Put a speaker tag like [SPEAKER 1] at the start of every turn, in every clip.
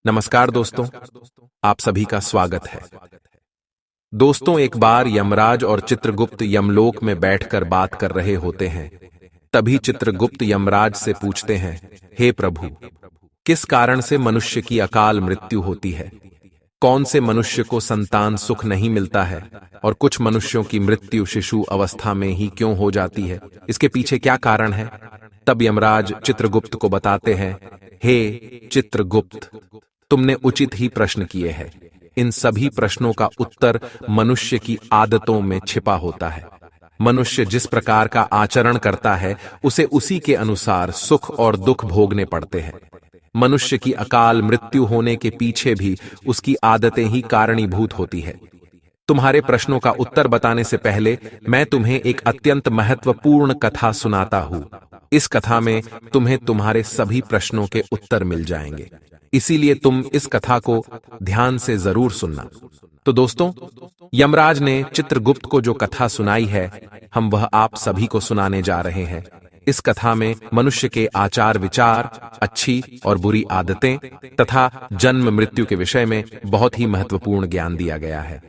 [SPEAKER 1] नमस्कार दोस्तों, आप सभी का स्वागत है। दोस्तों, एक बार यमराज और चित्रगुप्त यमलोक में बैठकर बात कर रहे होते हैं। तभी चित्रगुप्त यमराज से पूछते हैं, हे प्रभु, किस कारण से मनुष्य की अकाल मृत्यु होती है? कौन से मनुष्य को संतान सुख नहीं मिलता है और कुछ मनुष्यों की मृत्यु शिशु अवस्था में ही क्यों हो जाती है? इसके पीछे क्या कारण है? तब यमराज चित्रगुप्त को बताते हैं, हे चित्रगुप्त, तुमने उचित ही प्रश्न किए हैं। इन सभी प्रश्नों का उत्तर मनुष्य की आदतों में छिपा होता है। मनुष्य जिस प्रकार का आचरण करता है, उसे उसी के अनुसार सुख और दुख भोगने पड़ते हैं। मनुष्य की अकाल मृत्यु होने के पीछे भी उसकी आदतें ही कारणीभूत होती है। तुम्हारे प्रश्नों का उत्तर बताने से पहले मैं तुम्हें एक अत्यंत महत्वपूर्ण कथा सुनाता हूं। इस कथा में तुम्हें तुम्हारे सभी प्रश्नों के उत्तर मिल जाएंगे, इसीलिए तुम इस कथा को ध्यान से जरूर सुनना। तो दोस्तों, यमराज ने चित्रगुप्त को जो कथा सुनाई है, हम वह आप सभी को सुनाने जा रहे हैं। इस कथा में मनुष्य के आचार विचार, अच्छी और बुरी आदतें तथा जन्म मृत्यु के विषय में बहुत ही महत्वपूर्ण ज्ञान दिया गया है।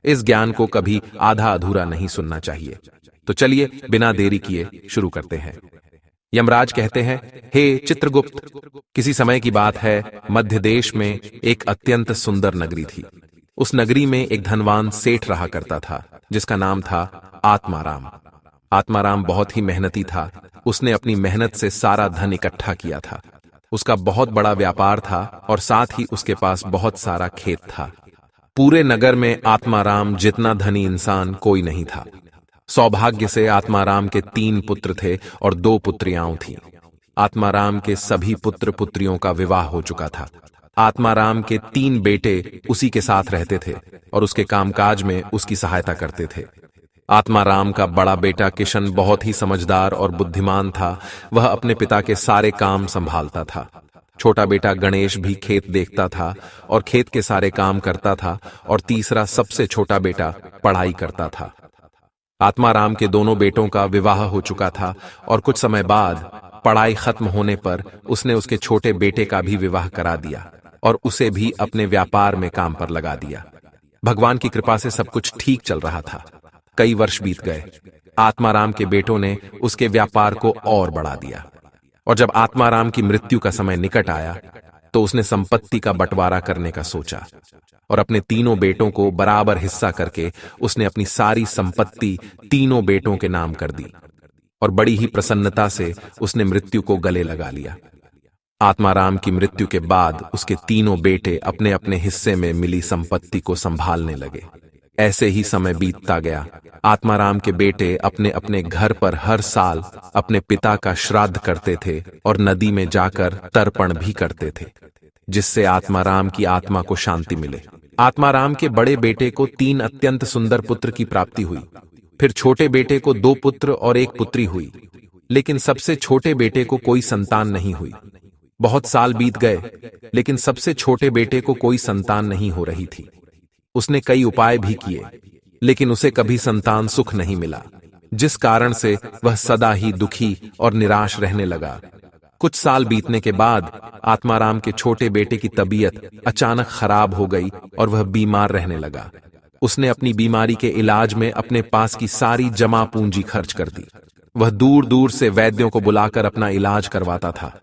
[SPEAKER 1] इस ज्ञान को कभी आधा अधूरा नहीं सुनना चाहिए। तो चलिए बिना देरी किए शुरू करते हैं। यमराज कहते हैं, हे चित्रगुप्त, किसी समय की बात है, मध्य देश में एक अत्यंत सुंदर नगरी थी। उस नगरी में एक धनवान सेठ रहा करता था, जिसका नाम था आत्माराम। आत्माराम बहुत ही मेहनती था। उसने अपनी मेहनत से सारा धन इकट्ठा किया था। उसका बहुत बड़ा व्यापार था और साथ ही उसके पास बहुत सारा खेत था। पूरे नगर में आत्माराम जितना धनी इंसान कोई नहीं था। सौभाग्य से आत्माराम के 3 पुत्र थे और 2 पुत्रियां थीं। आत्माराम के सभी पुत्र पुत्रियों का विवाह हो चुका था। आत्माराम के 3 बेटे उसी के साथ रहते थे और उसके कामकाज में उसकी सहायता करते थे। आत्माराम का बड़ा बेटा किशन बहुत ही समझदार और बुद्धिमान था। वह अपने पिता के सारे काम संभालता था। छोटा बेटा गणेश भी खेत देखता था और खेत के सारे काम करता था, और तीसरा सबसे छोटा बेटा पढ़ाई करता था। आत्माराम के दोनों बेटों का विवाह हो चुका था और कुछ समय बाद पढ़ाई खत्म होने पर उसने उसके छोटे बेटे का भी विवाह करा दिया और उसे भी अपने व्यापार में काम पर लगा दिया। भगवान की कृपा से सब कुछ ठीक चल रहा था। कई वर्ष बीत गए। आत्माराम के बेटों ने उसके व्यापार को और बढ़ा दिया, और जब आत्माराम की मृत्यु का समय निकट आया तो उसने संपत्ति का बंटवारा करने का सोचा और अपने 3 बेटों को बराबर हिस्सा करके उसने अपनी सारी संपत्ति 3 बेटों के नाम कर दी और बड़ी ही प्रसन्नता से उसने मृत्यु को गले लगा लिया। आत्माराम की मृत्यु के बाद उसके 3 बेटे अपने अपने हिस्से में मिली संपत्ति को संभालने लगे। ऐसे ही समय बीतता गया। आत्माराम के बेटे अपने अपने घर पर हर साल अपने पिता का श्राद्ध करते थे और नदी में जाकर तर्पण भी करते थे, जिससे आत्माराम की आत्मा को शांति मिले। आत्माराम के बड़े बेटे को 3 अत्यंत सुंदर पुत्र की प्राप्ति हुई। फिर छोटे बेटे को 2 पुत्र और 1 पुत्री हुई, लेकिन सबसे छोटे बेटे को कोई संतान नहीं हुई। बहुत साल बीत गए, लेकिन सबसे छोटे बेटे को कोई संतान नहीं हो रही थी। उसने कई उपाय भी किए, लेकिन उसे कभी संतान सुख नहीं मिला, जिस कारण से वह सदा ही दुखी और निराश रहने लगा। कुछ साल बीतने के बाद आत्माराम के छोटे बेटे की तबीयत अचानक खराब हो गई और वह बीमार रहने लगा। उसने अपनी बीमारी के इलाज में अपने पास की सारी जमा पूंजी खर्च कर दी। वह दूर दूर से वैद्यों को बुलाकर अपना इलाज करवाता था।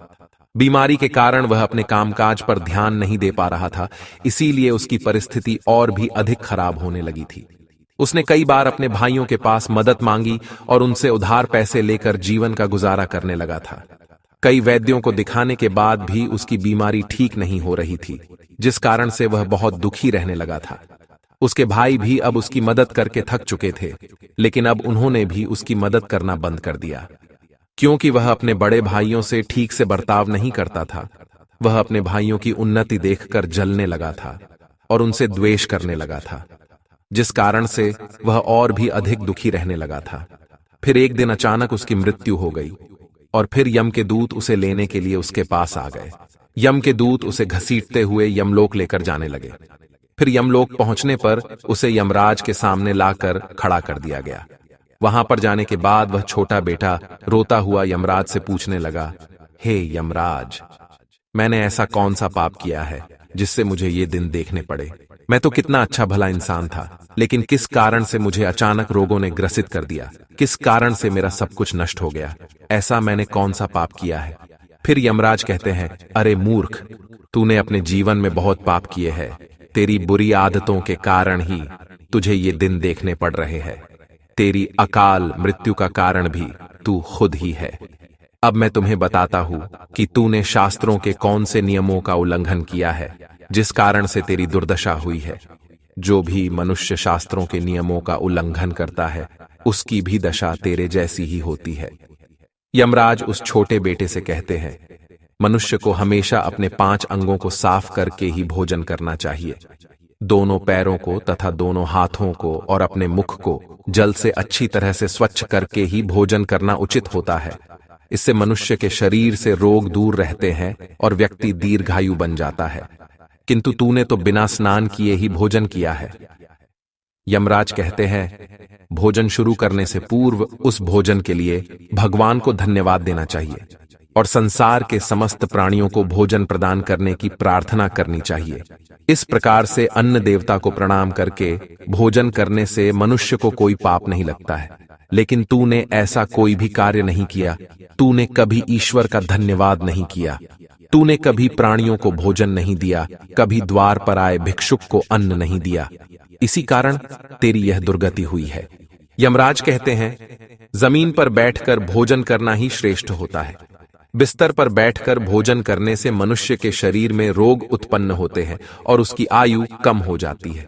[SPEAKER 1] बीमारी के कारण वह अपने कामकाज पर ध्यान नहीं दे पा रहा था, इसीलिए उसकी परिस्थिति और भी अधिक खराब होने लगी थी। उसने कई बार अपने भाइयों के पास मदद मांगी और उनसे उधार पैसे लेकर जीवन का गुजारा करने लगा था। कई वैद्यों को दिखाने के बाद भी उसकी बीमारी ठीक नहीं हो रही थी, जिस कारण से वह बहुत दुखी रहने लगा था। उसके भाई भी अब उसकी मदद करके थक चुके थे, लेकिन अब उन्होंने भी उसकी मदद करना बंद कर दिया, क्योंकि वह अपने बड़े भाइयों से ठीक से बर्ताव नहीं करता था। वह अपने भाइयों की उन्नति देखकर जलने लगा था और उनसे द्वेष करने लगा था, जिस कारण से वह और भी अधिक दुखी रहने लगा था। फिर एक दिन अचानक उसकी मृत्यु हो गई और फिर यम के दूत उसे लेने के लिए उसके पास आ गए। यम के दूत उसे घसीटते हुए यमलोक लेकर जाने लगे। फिर यमलोक पहुंचने पर उसे यमराज के सामने लाकर खड़ा कर दिया गया। वहां पर जाने के बाद वह छोटा बेटा रोता हुआ यमराज से पूछने लगा, हे यमराज, मैंने ऐसा कौन सा पाप किया है जिससे मुझे ये दिन देखने पड़े। मैं तो कितना अच्छा भला इंसान था, लेकिन किस कारण से मुझे अचानक रोगों ने ग्रसित कर दिया? किस कारण से मेरा सब कुछ नष्ट हो गया? ऐसा मैंने कौन सा पाप किया है? फिर यमराज कहते हैं, अरे मूर्ख, तूने अपने जीवन में बहुत पाप किए हैं। तेरी बुरी आदतों के कारण ही तुझे ये दिन देखने पड़ रहे हैं। तेरी अकाल मृत्यु का कारण भी तू खुद ही है। अब मैं तुम्हें बताता हूं कि तूने शास्त्रों के कौन से नियमों का उल्लंघन किया है, जिस कारण से तेरी दुर्दशा हुई है। जो भी मनुष्य शास्त्रों के नियमों का उल्लंघन करता है, उसकी भी दशा तेरे जैसी ही होती है। यमराज उस छोटे बेटे से कहते हैं, मनुष्य को हमेशा अपने 5 अंगों को साफ करके ही भोजन करना चाहिए। दोनों पैरों को तथा दोनों हाथों को और अपने मुख को जल से अच्छी तरह से स्वच्छ करके ही भोजन करना उचित होता है। इससे मनुष्य के शरीर से रोग दूर रहते हैं और व्यक्ति दीर्घायु बन जाता है। किंतु तूने तो बिना स्नान किए ही भोजन किया है। यमराज कहते हैं, भोजन शुरू करने से पूर्व उस भोजन के लिए भगवान को धन्यवाद देना चाहिए और संसार के समस्त प्राणियों को भोजन प्रदान करने की प्रार्थना करनी चाहिए। इस प्रकार से अन्न देवता को प्रणाम करके भोजन करने से मनुष्य को कोई पाप नहीं लगता है। लेकिन तूने ऐसा कोई भी कार्य नहीं किया। तूने कभी ईश्वर का धन्यवाद नहीं किया। तूने कभी प्राणियों को भोजन नहीं दिया, कभी द्वार पर आए भिक्षुक को अन्न नहीं दिया। इसी कारण तेरी यह दुर्गति हुई है। यमराज कहते हैं, जमीन पर बैठकर भोजन करना ही श्रेष्ठ होता है। बिस्तर पर बैठकर भोजन करने से मनुष्य के शरीर में रोग उत्पन्न होते हैं और उसकी आयु कम हो जाती है।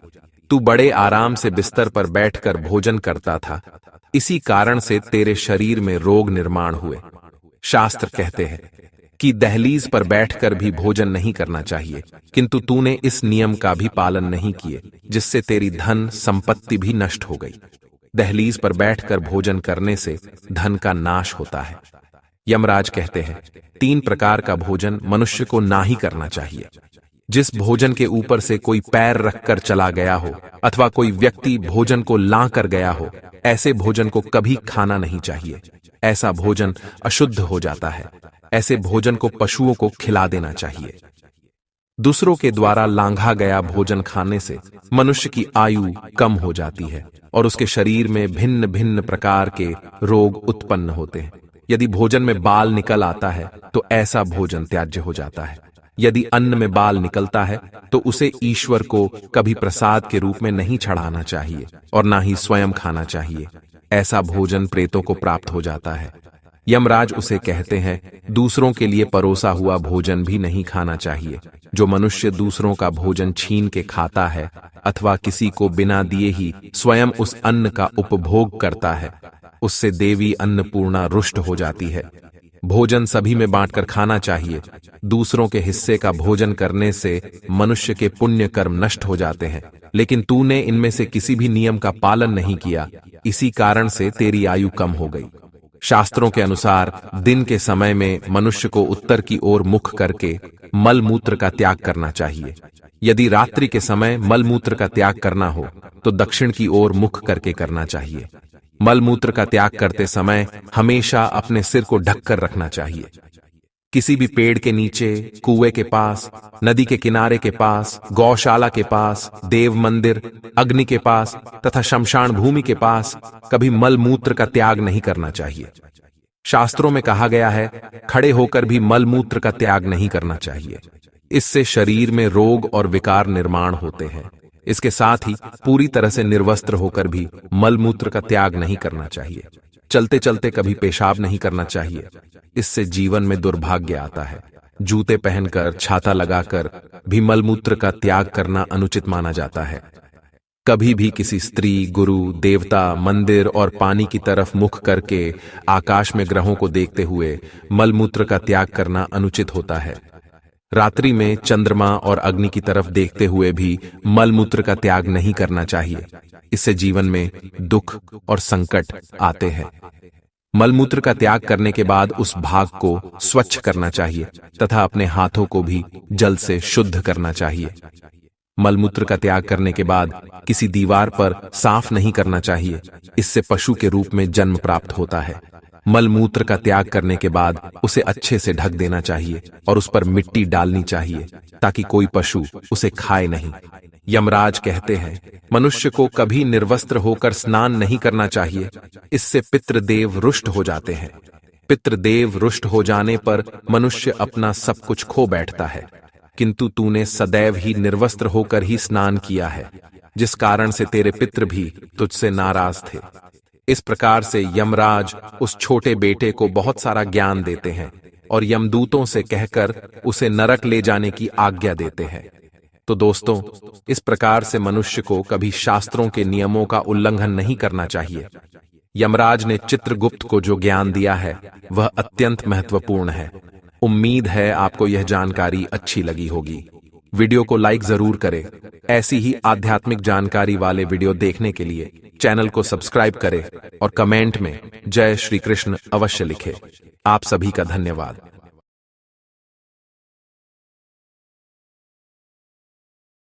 [SPEAKER 1] तू बड़े आराम से बिस्तर पर बैठकर भोजन करता था, इसी कारण से तेरे शरीर में रोग निर्माण हुए। शास्त्र कहते हैं कि दहलीज पर बैठकर भी भोजन नहीं करना चाहिए, किंतु तूने इस नियम का भी पालन नहीं किए, जिससे तेरी धन संपत्ति भी नष्ट हो गई। दहलीज पर बैठकर भोजन करने से धन का नाश होता है। यमराज कहते हैं, 3 प्रकार का भोजन मनुष्य को ना ही करना चाहिए। जिस भोजन के ऊपर से कोई पैर रखकर चला गया हो अथवा कोई व्यक्ति भोजन को ला कर गया हो, ऐसे भोजन को कभी खाना नहीं चाहिए। ऐसा भोजन अशुद्ध हो जाता है। ऐसे भोजन को पशुओं को खिला देना चाहिए। दूसरों के द्वारा लांघा गया भोजन खाने से मनुष्य की आयु कम हो जाती है और उसके शरीर में भिन्न भिन्न प्रकार के रोग उत्पन्न होते हैं। यदि भोजन में बाल निकल आता है तो ऐसा भोजन त्याज्य हो जाता है। यदि अन्न में बाल निकलता है तो उसे ईश्वर को कभी प्रसाद के रूप में नहीं चढ़ाना चाहिए और ना ही स्वयं खाना चाहिए। ऐसा भोजन प्रेतों को प्राप्त हो जाता है। यमराज उसे कहते हैं, दूसरों के लिए परोसा हुआ भोजन भी नहीं खाना चाहिए। जो मनुष्य दूसरों का भोजन छीन के खाता है अथवा किसी को बिना दिए ही स्वयं उस अन्न का उपभोग करता है, उससे देवी अन्नपूर्णा रुष्ट हो जाती है। भोजन सभी में बांटकर खाना चाहिए। दूसरों के हिस्से का भोजन करने से मनुष्य के पुण्य कर्म नष्ट हो जाते हैं, लेकिन तूने इनमें से किसी भी नियम का पालन नहीं किया। इसी कारण से तेरी आयु कम हो गई। शास्त्रों के अनुसार दिन के समय में मनुष्य को उत्तर की ओर मुख करके मल मूत्र का त्याग करना चाहिए। यदि रात्रि के समय मल मूत्र का त्याग करना हो तो दक्षिण की ओर मुख करके करना चाहिए। मल मूत्र का त्याग करते समय हमेशा अपने सिर को ढककर रखना चाहिए। किसी भी पेड़ के नीचे, कुएं के पास, नदी के किनारे के पास, गौशाला के पास, देव मंदिर, अग्नि के पास तथा शमशान भूमि के पास कभी मल मूत्र का त्याग नहीं करना चाहिए। शास्त्रों में कहा गया है, खड़े होकर भी मल मूत्र का त्याग नहीं करना चाहिए। इससे शरीर में रोग और विकार निर्माण होते हैं। इसके साथ ही पूरी तरह से निर्वस्त्र होकर भी मल मूत्र का त्याग नहीं करना चाहिए। चलते चलते कभी पेशाब नहीं करना चाहिए। इससे जीवन में दुर्भाग्य आता है। जूते पहनकर, छाता लगाकर भी मलमूत्र का त्याग करना अनुचित माना जाता है। कभी भी किसी स्त्री, गुरु, देवता, मंदिर और पानी की तरफ मुख करके आकाश में ग्रहों को देखते हुए मलमूत्र का त्याग करना अनुचित होता है। रात्रि में चंद्रमा और अग्नि की तरफ देखते हुए भी मलमूत्र का त्याग नहीं करना चाहिए। इससे जीवन में दुख और संकट आते हैं। मलमूत्र का त्याग करने के बाद उस भाग को स्वच्छ करना चाहिए तथा अपने हाथों को भी जल से शुद्ध करना चाहिए। मलमूत्र का त्याग करने के बाद किसी दीवार पर साफ नहीं करना चाहिए। इससे पशु के रूप में जन्म प्राप्त होता है। मलमूत्र का त्याग करने के बाद उसे अच्छे से ढक देना चाहिए और उस पर मिट्टी डालनी चाहिए ताकि कोई पशु उसे खाए नहीं। यमराज कहते हैं, मनुष्य को कभी निर्वस्त्र होकर स्नान नहीं करना चाहिए, इससे पितृदेव रुष्ट हो जाते हैं। पितृदेव रुष्ट हो जाने पर मनुष्य अपना सब कुछ खो बैठता है, किंतु तूने सदैव ही निर्वस्त्र होकर ही स्नान किया है, जिस कारण से तेरे पितृ भी तुझसे नाराज थे। इस प्रकार से यमराज उस छोटे बेटे को बहुत सारा ज्ञान देते हैं और यमदूतों से कहकर उसे नरक ले जाने की आज्ञा देते हैं। तो दोस्तों, इस प्रकार से मनुष्य को कभी शास्त्रों के नियमों का उल्लंघन नहीं करना चाहिए। यमराज ने चित्रगुप्त को जो ज्ञान दिया है वह अत्यंत महत्वपूर्ण है। उम्मीद है आपको यह जानकारी अच्छी लगी होगी। वीडियो को लाइक जरूर करें। ऐसी ही आध्यात्मिक जानकारी वाले वीडियो देखने के लिए चैनल को सब्सक्राइब करें और कमेंट में जय श्री कृष्ण अवश्य लिखें। आप सभी का धन्यवाद।